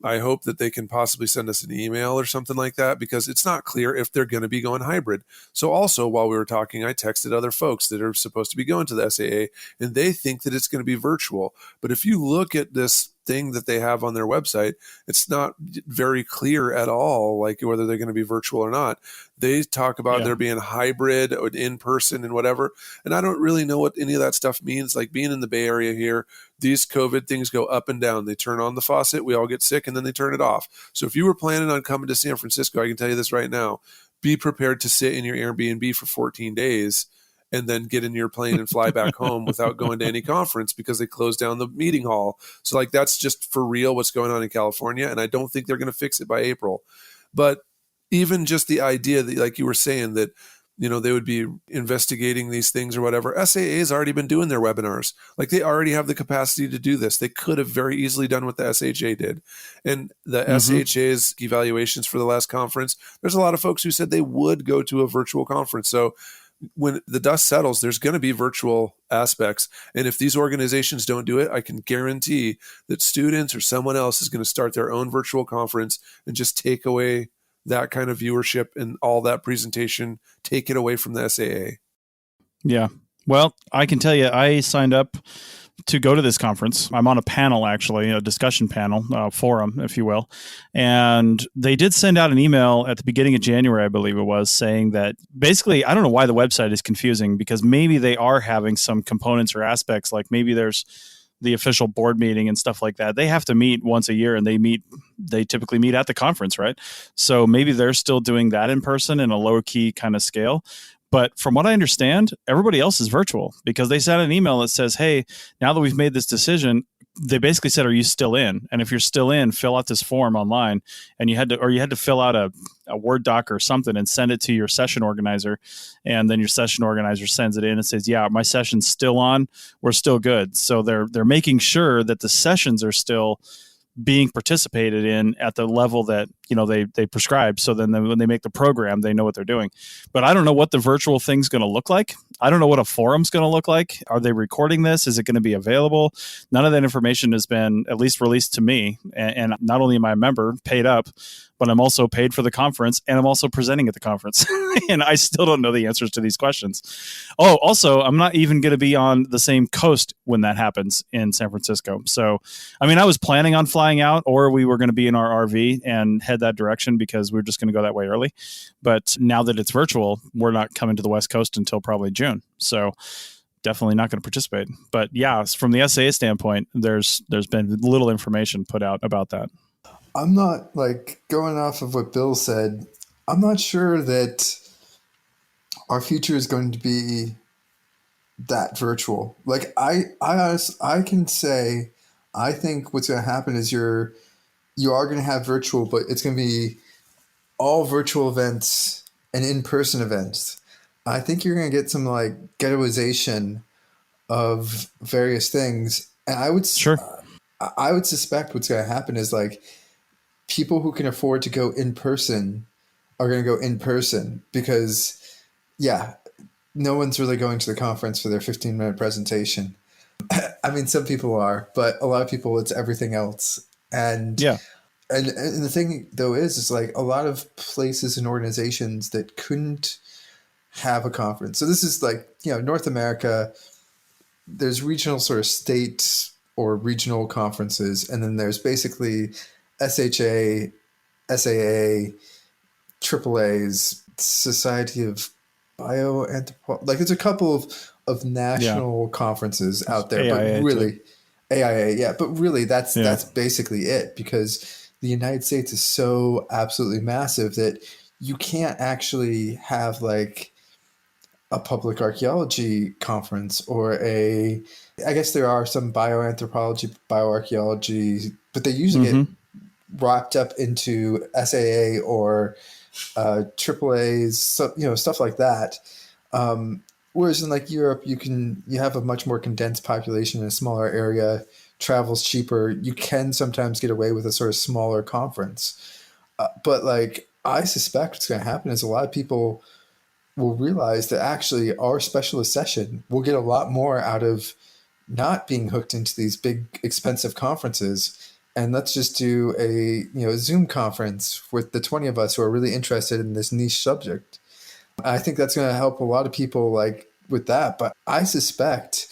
I hope that they can possibly send us an email or something like that, because it's not clear if they're going to be going hybrid. So also while we were talking, I texted other folks that are supposed to be going to the SAA and they think that it's going to be virtual. But if you look at this thing that they have on their website, it's not very clear at all, like whether they're going to be virtual or not. They talk about there being hybrid or in person and whatever. And I don't really know what any of that stuff means. Like being in the Bay Area here, these COVID things go up and down. They turn on the faucet, we all get sick, and then they turn it off. So if you were planning on coming to San Francisco, I can tell you this right now, be prepared to sit in your Airbnb for 14 days and then get in your plane and fly back home without going to any conference because they closed down the meeting hall. So like, that's just for real what's going on in California. And I don't think they're going to fix it by April. But even just the idea that, like you were saying, that, you know, they would be investigating these things or whatever. SAA has already been doing their webinars. Like, they already have the capacity to do this. They could have very easily done what the SHA did. And the SHA's evaluations for the last conference, there's a lot of folks who said they would go to a virtual conference. So when the dust settles, there's going to be virtual aspects. And if these organizations don't do it, I can guarantee that students or someone else is going to start their own virtual conference and just take away that kind of viewership and all that presentation, take it away from the SAA. Yeah. Well, I can tell you, I signed up to go to this conference. I'm on a panel, actually, a discussion panel, forum, if you will. And they did send out an email at the beginning of January, I believe it was, saying that basically, I don't know why the website is confusing, because maybe they are having some components or aspects, like maybe there's the official board meeting and stuff like that. They have to meet once a year, and they typically meet at the conference, right? So maybe they're still doing that in person in a low key kind of scale. But from what I understand, everybody else is virtual, because they sent an email that says, hey, now that we've made this decision, they basically said, are you still in? And if you're still in, fill out this form online. And you had to fill out a Word doc or something and send it to your session organizer. And then your session organizer sends it in and says, yeah, my session's still on. We're still good. So they're making sure that the sessions are still being participated in at the level that, you know, they prescribe. So then when they make the program, they know what they're doing. But I don't know what the virtual thing's going to look like. I don't know what a forum's going to look like. Are they recording this? Is it going to be available? None of that information has been at least released to me. And not only am I a member, paid up, but I'm also paid for the conference, and I'm also presenting at the conference. And I still don't know the answers to these questions. Oh, also, I'm not even going to be on the same coast when that happens in San Francisco. So, I mean, I was planning on flying out, or we were going to be in our RV and head that direction because we were just going to go that way early. But now that it's virtual, we're not coming to the West Coast until probably June. So definitely not going to participate. But yeah, from the SAA standpoint, there's been little information put out about that. I'm not, like, going off of what Bill said, I'm not sure that our future is going to be that virtual. Like, I can say, I think what's going to happen is you are going to have virtual, but it's going to be all virtual events and in-person events. I think you're going to get some, like, ghettoization of various things. And I would suspect what's going to happen is, like, people who can afford to go in person are going to go in person because, yeah, no one's really going to the conference for their 15-minute presentation. I mean, some people are, but a lot of people, it's everything else. And yeah. And the thing, though, is like a lot of places and organizations that couldn't have a conference. So this is like, you know, North America, there's regional sort of state or regional conferences. And then there's basically SHA, SAA, AAA's, Society of Bioanthropology. Like, there's a couple of national conferences out there, AIA but really too. AIA, yeah, but really that's basically it, because the United States is so absolutely massive that you can't actually have like a public archaeology conference or I guess there are some bioanthropology, bioarchaeology, but they usually get wrapped up into SAA or AAA's, stuff like that. Whereas in like Europe, you have a much more condensed population in a smaller area, travel's cheaper. You can sometimes get away with a sort of smaller conference. But like, I suspect what's going to happen is a lot of people will realize that actually our specialist session will get a lot more out of not being hooked into these big expensive conferences. And let's just do a Zoom conference with the 20 of us who are really interested in this niche subject. I think that's going to help a lot of people like with that. But I suspect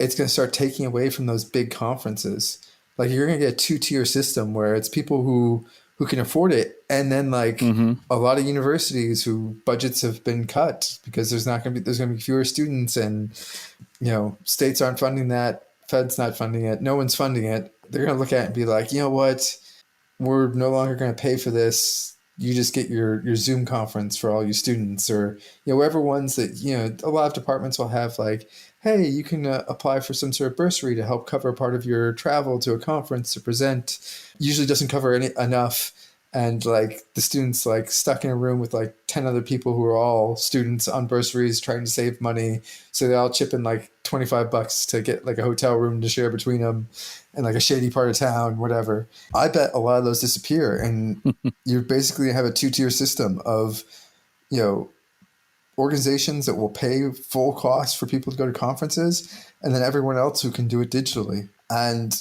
it's going to start taking away from those big conferences. Like, you're going to get a 2-tier system where it's people who can afford it. And then like a lot of universities who budgets have been cut because there's going to be fewer students, and, states aren't funding that. Fed's not funding it. No one's funding it. They're going to look at it and be like, you know what? We're no longer going to pay for this. you just get your Zoom conference for all your students, or whatever ones that a lot of departments will have, like, hey, you can apply for some sort of bursary to help cover part of your travel to a conference to present. Usually doesn't cover enough. And like the students like stuck in a room with like 10 other people who are all students on bursaries trying to save money. So they all chip in like $25 to get like a hotel room to share between them and like a shady part of town, whatever. I bet a lot of those disappear, and you basically have a 2-tier system of, organizations that will pay full cost for people to go to conferences, and then everyone else who can do it digitally. And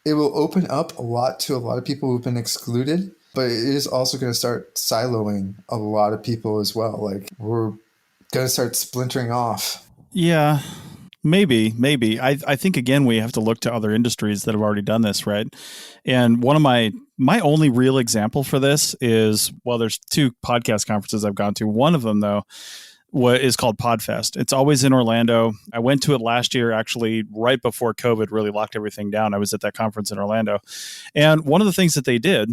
it will open up a lot to a lot of people who've been excluded, but it is also going to start siloing a lot of people as well. Like, we're going to start splintering off. Yeah, maybe. I think, again, we have to look to other industries that have already done this, right? And one of my only real example for this is, well, there's 2 podcast conferences I've gone to. One of them, though, what is called Podfest. It's always in Orlando. I went to it last year, actually, right before COVID really locked everything down. I was at that conference in Orlando. And one of the things that they did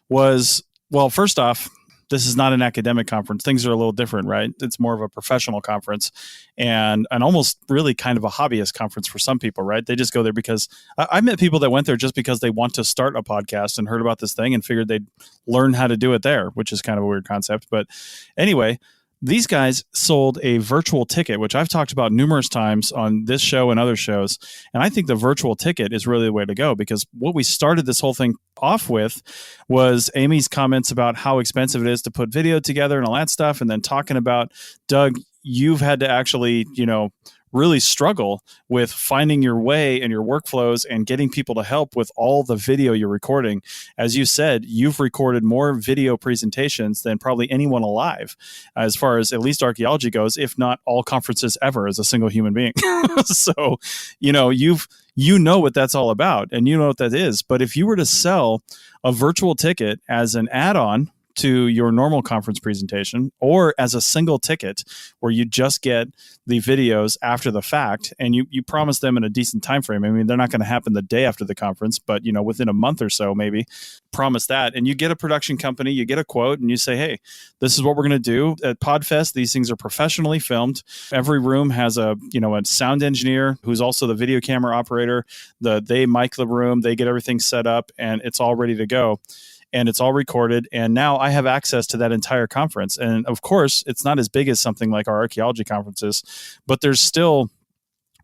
was, well, first off, this is not an academic conference. Things are a little different, right? It's more of a professional conference and almost really kind of a hobbyist conference for some people, right? They just go there because I met people that went there just because they want to start a podcast and heard about this thing and figured they'd learn how to do it there, which is kind of a weird concept. But anyway, these guys sold a virtual ticket, which I've talked about numerous times on this show and other shows. And I think the virtual ticket is really the way to go, because what we started this whole thing off with was Amy's comments about how expensive it is to put video together and all that stuff. And then talking about, Doug, you've had to actually, really struggle with finding your way and your workflows and getting people to help with all the video you're recording. As you said, you've recorded more video presentations than probably anyone alive, as far as at least archaeology goes, if not all conferences ever as a single human being. So, you know what that's all about, and you know what that is. But if you were to sell a virtual ticket as an add-on to your normal conference presentation, or as a single ticket where you just get the videos after the fact, and you promise them in a decent time frame. I mean, they're not going to happen the day after the conference, but within a month or so, maybe promise that. And you get a production company, you get a quote, and you say, hey, this is what we're going to do at Podfest. These things are professionally filmed. Every room has a sound engineer who's also the video camera operator. They mic the room, they get everything set up, and it's all ready to go. And it's all recorded. And now I have access to that entire conference. And of course, it's not as big as something like our archaeology conferences, but there's still,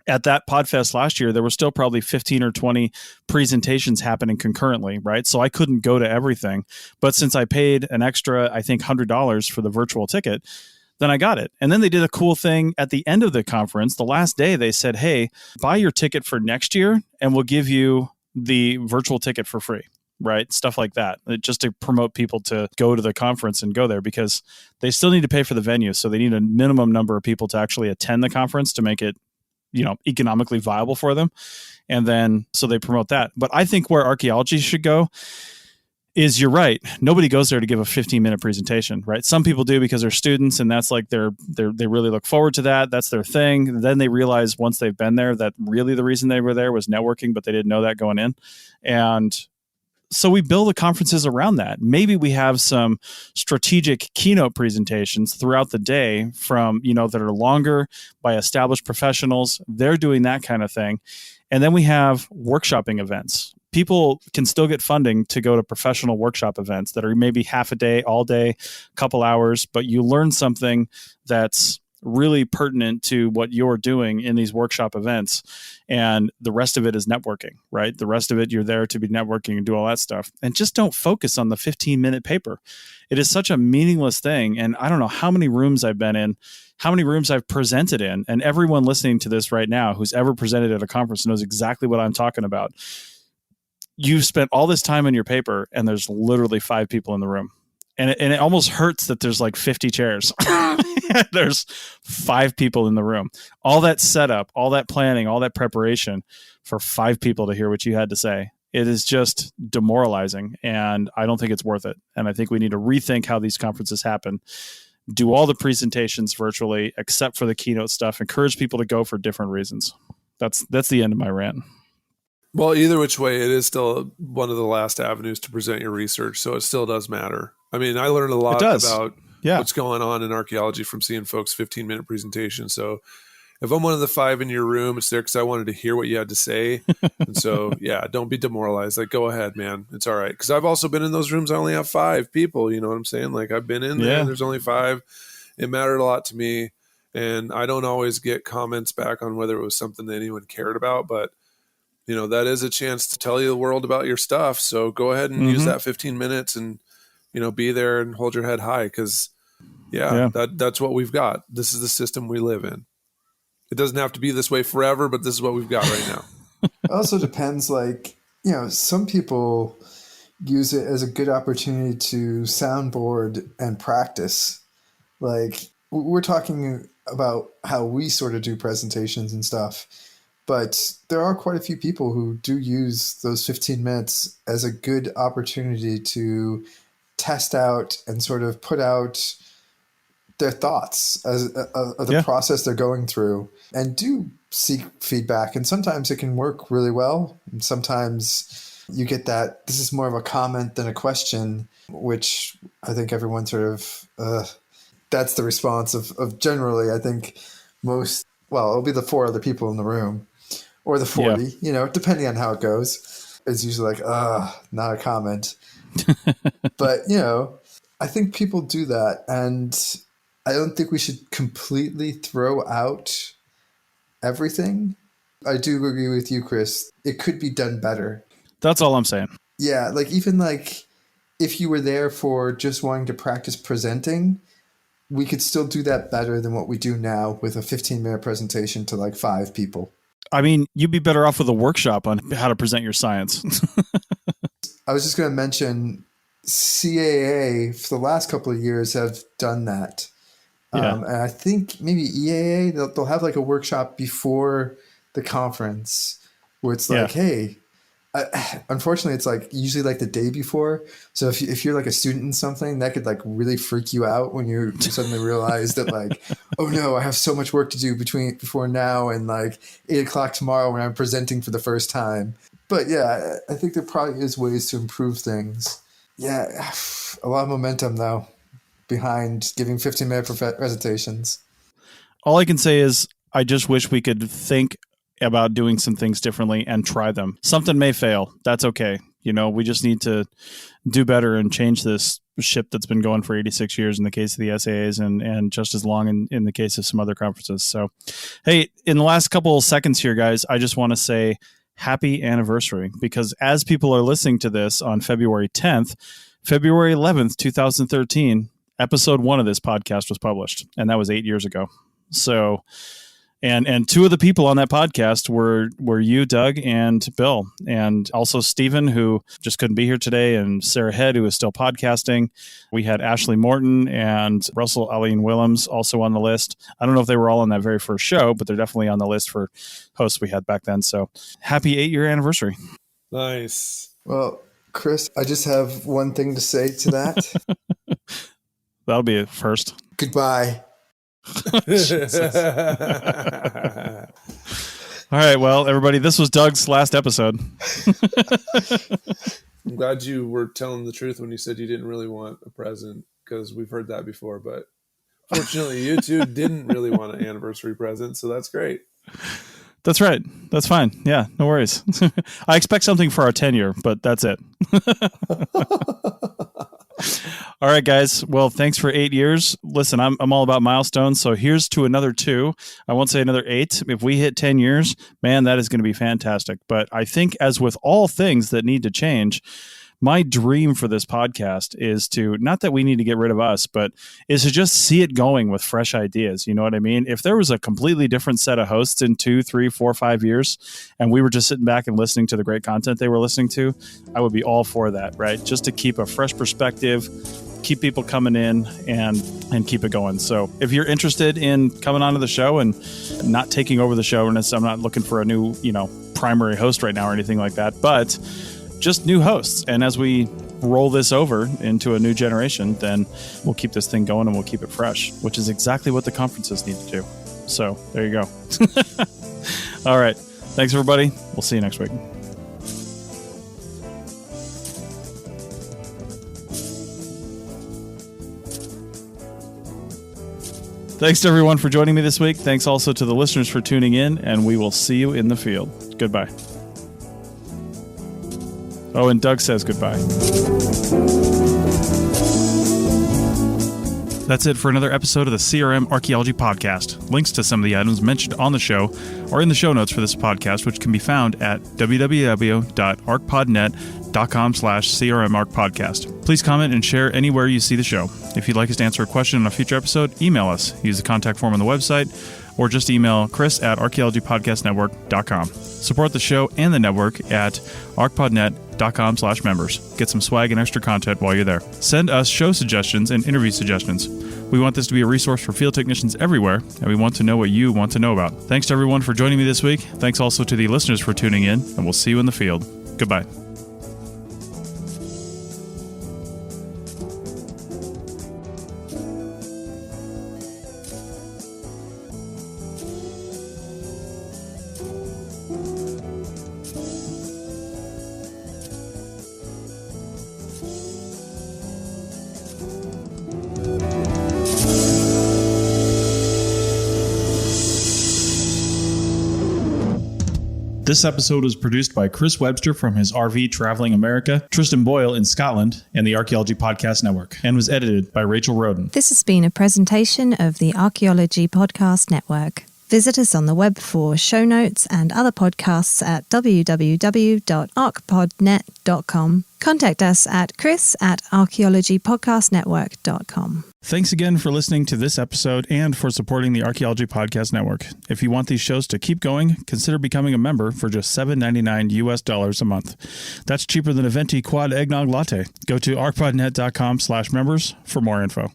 at that Podfest last year, there were still probably 15 or 20 presentations happening concurrently, right? So I couldn't go to everything. But since I paid an extra, I think, $100 for the virtual ticket, then I got it. And then they did a cool thing at the end of the conference. The last day, they said, hey, buy your ticket for next year, and we'll give you the virtual ticket for free. Right? Stuff like that, just to promote people to go to the conference and go there, because they still need to pay for the venue. So they need a minimum number of people to actually attend the conference to make it, economically viable for them. And then, so they promote that. But I think where archaeology should go is, you're right, nobody goes there to give a 15-minute presentation, right? Some people do because they're students, and that's like they really look forward to that. That's their thing. Then they realize once they've been there that really the reason they were there was networking, but they didn't know that going in. And so we build the conferences around that. Maybe we have some strategic keynote presentations throughout the day from, that are longer by established professionals. They're doing that kind of thing. And then we have workshopping events. People can still get funding to go to professional workshop events that are maybe half a day, all day, couple hours, but you learn something that's really pertinent to what you're doing in these workshop events. And the rest of it is networking, right? The rest of it, you're there to be networking and do all that stuff. And just don't focus on the 15-minute paper. It is such a meaningless thing. And I don't know how many rooms I've been in, how many rooms I've presented in, and everyone listening to this right now who's ever presented at a conference knows exactly what I'm talking about. You've spent all this time on your paper, and there's literally 5 people in the room. And it almost hurts that there's like 50 chairs. There's 5 people in the room. All that setup, all that planning, all that preparation for 5 people to hear what you had to say. It is just demoralizing, and I don't think it's worth it. And I think we need to rethink how these conferences happen. Do all the presentations virtually, except for the keynote stuff. Encourage people to go for different reasons. That's the end of my rant. Well, either which way, it is still one of the last avenues to present your research, so it still does matter. I mean, I learned a lot about what's going on in archaeology from seeing folks' 15-minute presentations. So if I'm one of the 5 in your room, it's there because I wanted to hear what you had to say. And so, yeah, don't be demoralized. Like, go ahead, man. It's all right. Because I've also been in those rooms. I only have 5 people. You know what I'm saying? Like, I've been in there. And there's only 5. It mattered a lot to me. And I don't always get comments back on whether it was something that anyone cared about. But, you know, that is a chance to tell the world about your stuff. So go ahead and use that 15 minutes and, you know, be there and hold your head high. Because, that's what we've got. This is the system we live in. It doesn't have to be this way forever, but this is what we've got right now. It also depends, like, you know, some people use it as a good opportunity to soundboard and practice. Like, we're talking about how we sort of do presentations and stuff, but there are quite a few people who do use those 15 minutes as a good opportunity to test out and sort of put out their thoughts of the process they're going through, and do seek feedback. And sometimes it can work really well. And sometimes you get that this is more of a comment than a question, which I think everyone sort of, that's the response of generally, I think it'll be the 4 other people in the room or the 40, you know, depending on how it goes. It's usually like, not a comment. But, you know, I think people do that. And I don't think we should completely throw out everything. I do agree with you, Chris. It could be done better. That's all I'm saying. Yeah, like even like if you were there for just wanting to practice presenting, we could still do that better than what we do now with a 15-minute presentation to like 5 people. I mean, you'd be better off with a workshop on how to present your science. I was just going to mention CAA for the last couple of years have done that. And I think maybe EAA, they'll have like a workshop before the conference where it's like, hey, unfortunately, it's like usually like the day before. So if you're like a student in something, that could like really freak you out when you suddenly realize that like, oh no, I have so much work to do before now and like 8 o'clock tomorrow when I'm presenting for the first time. But yeah, I think there probably is ways to improve things. Yeah, a lot of momentum though behind giving 15-minute presentations. All I can say is I just wish we could think about doing some things differently and try them. Something may fail. That's okay. You know, we just need to do better and change this ship that's been going for 86 years in the case of the SAAs and just as long in the case of some other conferences. So, hey, in the last couple of seconds here, guys, I just want to say happy anniversary, because as people are listening to this on February 10th, February 11th, 2013, episode 1 of this podcast was published, and that was 8 years ago. So, and 2 of the people on that podcast were you, Doug, and Bill, and also Stephen, who just couldn't be here today, and Sarah Head, who is still podcasting. We had Ashley Morton and Russell Aline Willems also on the list. I don't know if they were all on that very first show, but they're definitely on the list for hosts we had back then. So happy 8-year anniversary. Nice. Well, Chris, I just have one thing to say to that. That'll be a first. Goodbye. All right, well, everybody, this was Doug's last episode. I'm glad you were telling the truth when you said you didn't really want a present, because we've heard that before. But fortunately, you 2 didn't really want an anniversary present, so that's great. That's right. That's fine. Yeah, no worries. I expect something for our tenure, but that's it. All right, guys. Well, thanks for 8 years. Listen, I'm all about milestones. So here's to another 2. I won't say another 8. If we hit 10 years, man, that is going to be fantastic. But I think, as with all things that need to change, my dream for this podcast is to, not that we need to get rid of us, but is to just see it going with fresh ideas. You know what I mean? If there was a completely different set of hosts in 2, 3, 4, 5 years, and we were just sitting back and listening to the great content they were listening to, I would be all for that, right? Just to keep a fresh perspective, keep people coming in and keep it going. So if you're interested in coming onto the show and not taking over the show, and I'm not looking for a new, primary host right now or anything like that, but just new hosts. And as we roll this over into a new generation, then we'll keep this thing going and we'll keep it fresh, which is exactly what the conferences need to do. So there you go. All right. Thanks, everybody. We'll see you next week. Thanks to everyone for joining me this week. Thanks also to the listeners for tuning in, and we will see you in the field. Goodbye. Oh, and Doug says goodbye. That's it for another episode of the CRM Archaeology Podcast. Links to some of the items mentioned on the show are in the show notes for this podcast, which can be found at www.archpodnet.com/CRMArchPodcast. Please comment and share anywhere you see the show. If you'd like us to answer a question on a future episode, email us. Use the contact form on the website, or just email chris@archaeologypodcastnetwork.com. Support the show and the network at archpodnet.com/members. Get some swag and extra content while you're there. Send us show suggestions and interview suggestions. We want this to be a resource for field technicians everywhere, and we want to know what you want to know about. Thanks to everyone for joining me this week. Thanks also to the listeners for tuning in, and we'll see you in the field. Goodbye. This episode was produced by Chris Webster from his RV Traveling America, Tristan Boyle in Scotland, and the Archaeology Podcast Network, and was edited by Rachel Roden. This has been a presentation of the Archaeology Podcast Network. Visit us on the web for show notes and other podcasts at www.archpodnet.com. Contact us at chris@archaeologypodcastnetwork.com. Thanks again for listening to this episode and for supporting the Archaeology Podcast Network. If you want these shows to keep going, consider becoming a member for just $7.99 a month. That's cheaper than a venti quad eggnog latte. Go to archpodnet.com/members for more info.